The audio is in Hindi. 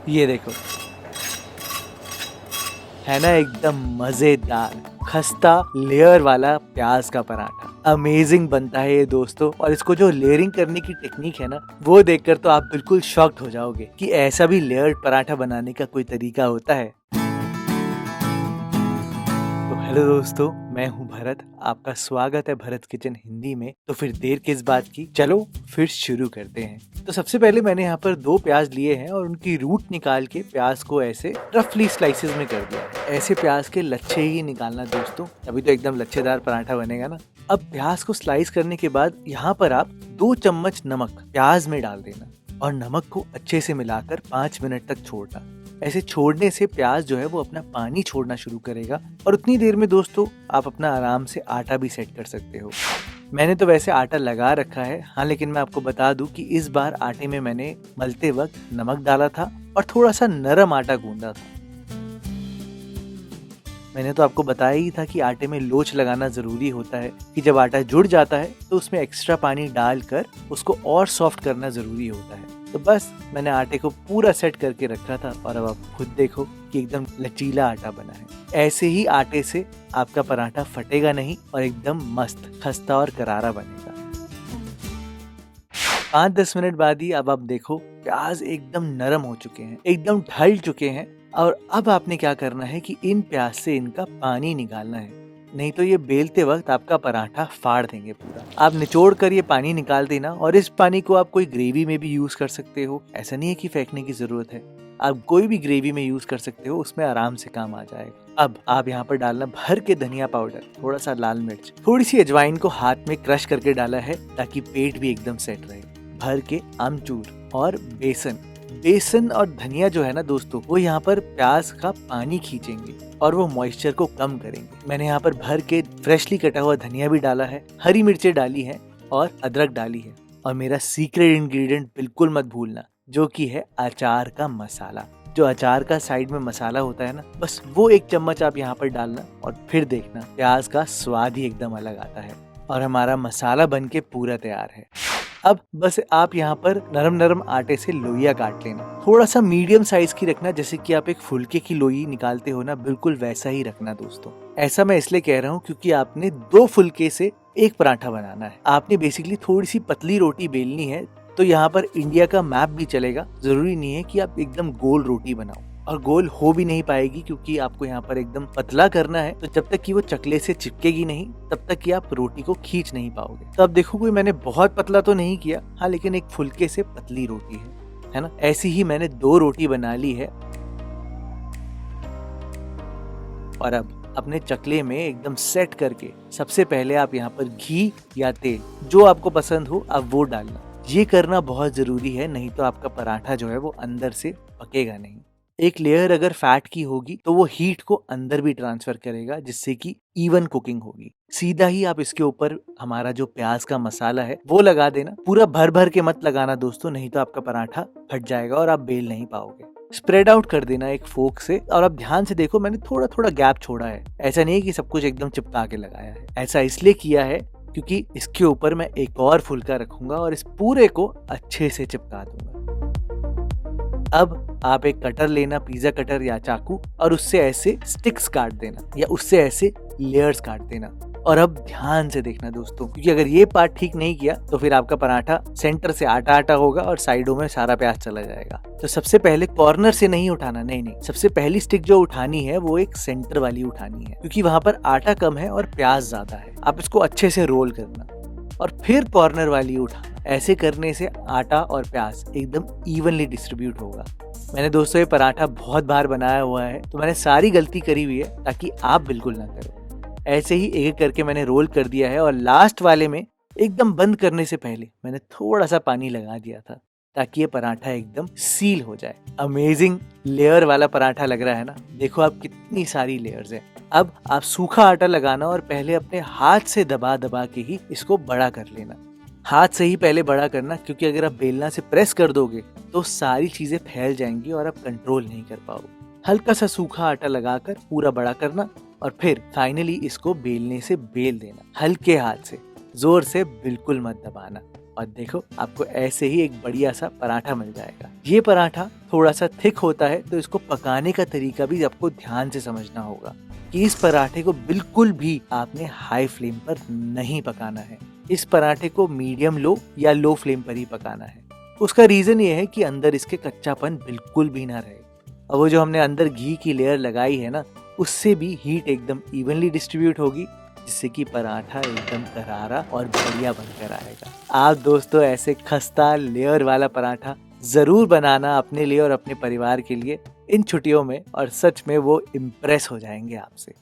ये देखो, है ना एकदम मजेदार खस्ता लेयर वाला प्याज का पराठा। अमेजिंग बनता है ये दोस्तों, और इसको जो लेयरिंग करने की टेक्निक है ना, वो देखकर तो आप बिल्कुल शॉक्ड हो जाओगे कि ऐसा भी लेयर्ड पराठा बनाने का कोई तरीका होता है। तो हेलो दोस्तों, मैं हूं भरत। आपका स्वागत है भरत किचन हिंदी में। तो फिर देर किस बात की, चलो फिर शुरू करते हैं। तो सबसे पहले मैंने यहाँ पर 2 प्याज लिए हैं और उनकी रूट निकाल के प्याज को ऐसे रफली स्लाइसेस में कर दिया है। ऐसे प्याज के लच्छे ही निकालना दोस्तों, तभी तो एकदम लच्छेदार पराठा बनेगा ना। अब प्याज को स्लाइस करने के बाद यहाँ पर आप 2 चम्मच नमक प्याज में डाल देना और नमक को अच्छे से मिलाकर 5 मिनट तक छोड़ना। ऐसे छोड़ने से प्याज जो है वो अपना पानी छोड़ना शुरू करेगा और उतनी देर में दोस्तों आप अपना आराम से आटा भी सेट कर सकते हो। मैंने तो वैसे आटा लगा रखा है, हाँ, लेकिन मैं आपको बता दूं कि इस बार आटे में मैंने मलते वक्त नमक डाला था और थोड़ा सा नरम आटा गूंदा था। मैंने तो आपको बताया ही था कि आटे में लोच लगाना जरूरी होता है, कि जब आटा जुड़ जाता है तो उसमें एक्स्ट्रा पानी डालकर उसको और सॉफ्ट करना जरूरी होता है। तो बस मैंने आटे को पूरा सेट करके रखा था और अब आप खुद देखो कि एकदम लचीला आटा बना है। ऐसे ही आटे से आपका पराठा फटेगा नहीं और एकदम मस्त खस्ता और करारा बनेगा। 5-10 मिनट बाद ही अब आप देखो प्याज एकदम नरम हो चुके हैं, एकदम ढल चुके हैं। और अब आपने क्या करना है कि इन प्याज से इनका पानी निकालना है, नहीं तो ये बेलते वक्त आपका पराठा फाड़ देंगे पूरा। आप निचोड़ कर ये पानी निकाल देना और इस पानी को आप कोई ग्रेवी में भी यूज कर सकते हो। ऐसा नहीं है कि फेंकने की जरूरत है, आप कोई भी ग्रेवी में यूज कर सकते हो, उसमें आराम से काम आ जाएगा। अब आप यहाँ पर डालना भर के धनिया पाउडर, थोड़ा सा लाल मिर्च, थोड़ी सी अजवाइन को हाथ में क्रश करके डाला है ताकि पेट भी एकदम सेट रहे। भर के आमचूर और बेसन और धनिया जो है ना दोस्तों, वो यहाँ पर प्याज का पानी खींचेंगे और वो मॉइस्चर को कम करेंगे। मैंने यहाँ पर भर के फ्रेशली कटा हुआ धनिया भी डाला है, हरी मिर्चें डाली है और अदरक डाली है। और मेरा सीक्रेट इंग्रेडिएंट बिल्कुल मत भूलना, जो कि है अचार का मसाला। जो अचार का साइड में मसाला होता है ना, बस वो 1 चम्मच आप यहाँ पर डालना और फिर देखना प्याज का स्वाद ही एकदम अलग आता है। और हमारा मसाला बन के पूरा तैयार है। अब बस आप यहाँ पर नरम नरम आटे से लोइयां काट लेना, थोड़ा सा मीडियम साइज की रखना, जैसे कि आप एक फुलके की लोई निकालते हो ना, बिल्कुल वैसा ही रखना दोस्तों। ऐसा मैं इसलिए कह रहा हूँ क्योंकि आपने 2 फुलके से 1 पराठा बनाना है। आपने बेसिकली थोड़ी सी पतली रोटी बेलनी है, तो यहाँ पर इंडिया का मैप भी चलेगा। जरूरी नहीं है कि आप एकदम गोल रोटी बनाओ, और गोल हो भी नहीं पाएगी क्योंकि आपको यहाँ पर एकदम पतला करना है। तो जब तक कि वो चकले से चिपकेगी नहीं, तब तक कि आप रोटी को खींच नहीं पाओगे। तो अब देखो, कोई मैंने बहुत पतला तो नहीं किया, हाँ, लेकिन एक फुलके से पतली रोटी है ना। ऐसी ही मैंने 2 रोटी बना ली है। और अब अपने चकले में एकदम सेट करके सबसे पहले आप यहाँ पर घी या तेल, जो आपको पसंद हो, आप वो डालना। ये करना बहुत जरूरी है, नहीं तो आपका पराठा जो है वो अंदर से पकेगा नहीं। एक लेयर अगर फैट की होगी तो वो हीट को अंदर भी ट्रांसफर करेगा, जिससे कि इवन कुकिंग होगी। सीधा ही आप इसके ऊपर हमारा जो प्याज का मसाला है वो लगा देना। पूरा भर भर के मत लगाना दोस्तों, नहीं तो आपका पराठा फट जाएगा और आप बेल नहीं पाओगे। स्प्रेड आउट कर देना एक फोक से। और अब ध्यान से देखो, मैंने थोड़ा थोड़ा गैप छोड़ा है। ऐसा नहीं है कि सब कुछ एकदम चिपका के लगाया है। ऐसा इसलिए किया है क्योंकि इसके ऊपर मैं एक और फुलका रखूंगा और इस पूरे को अच्छे से चिपका दूंगा। अब आप एक कटर लेना, पिज्जा कटर या चाकू, और उससे ऐसे स्टिक्स काट देना या उससे ऐसे लेयर्स काट देना। और अब ध्यान से देखना दोस्तों, क्योंकि अगर ये पार्ट ठीक नहीं किया तो फिर आपका पराठा सेंटर से आटा आटा होगा और साइडों में सारा प्याज चला जाएगा। तो सबसे पहले कॉर्नर से नहीं उठाना, नहीं, सबसे पहली स्टिक जो उठानी है वो एक सेंटर वाली उठानी है, क्योंकि वहां पर आटा कम है और प्याज ज्यादा है। आप इसको अच्छे से रोल करना और फिर कॉर्नर वाली उठाना। ऐसे करने से आटा और प्याज एकदम इवनली डिस्ट्रीब्यूट होगा। मैंने दोस्तों ये पराठा बहुत बार बनाया हुआ है, तो मैंने सारी गलती करी हुई है ताकि आप बिल्कुल ना करो। ऐसे ही एक करके मैंने रोल कर दिया है और लास्ट वाले में एकदम बंद करने से पहले मैंने थोड़ा सा पानी लगा दिया था ताकि ये पराठा एकदम सील हो जाए। अमेजिंग लेयर वाला पराठा लग रहा है ना। देखो आप कितनी सारी लेयर्स हैं। अब आप सूखा आटा लगाना और पहले अपने हाथ से दबा दबा के ही इसको बड़ा कर लेना। हाथ से ही पहले बड़ा करना, क्योंकि अगर आप बेलना से प्रेस कर दोगे तो सारी चीजें फैल जाएंगी और आप कंट्रोल नहीं कर पाओगे। हल्का सा सूखा आटा लगाकर पूरा बड़ा करना और फिर फाइनली इसको बेलने से बेल देना, हल्के हाथ से, जोर से बिल्कुल मत दबाना। और देखो आपको ऐसे ही एक बढ़िया सा पराठा मिल जाएगा। ये पराठा थोड़ा सा थिक होता है तो इसको पकाने का तरीका भी आपको ध्यान से समझना होगा कि इस पराठे को बिल्कुल भी आपने हाई फ्लेम पर नहीं पकाना है। इस पराठे को मीडियम लो या लो फ्लेम पर ही पकाना है। उसका रीजन ये है कि अंदर इसके कच्चापन बिल्कुल भी ना रहे। और वो जो हमने अंदर घी की लेयर लगाई है ना, उससे भी हीट एकदम इवनली डिस्ट्रीब्यूट होगी, जिससे कि पराठा एकदम करारा और बढ़िया बनकर आएगा। आप दोस्तों ऐसे खस्ता लेयर वाला पराठा जरूर बनाना अपने लिए और अपने परिवार के लिए इन छुट्टियों में, और सच में वो इम्प्रेस हो जाएंगे आपसे।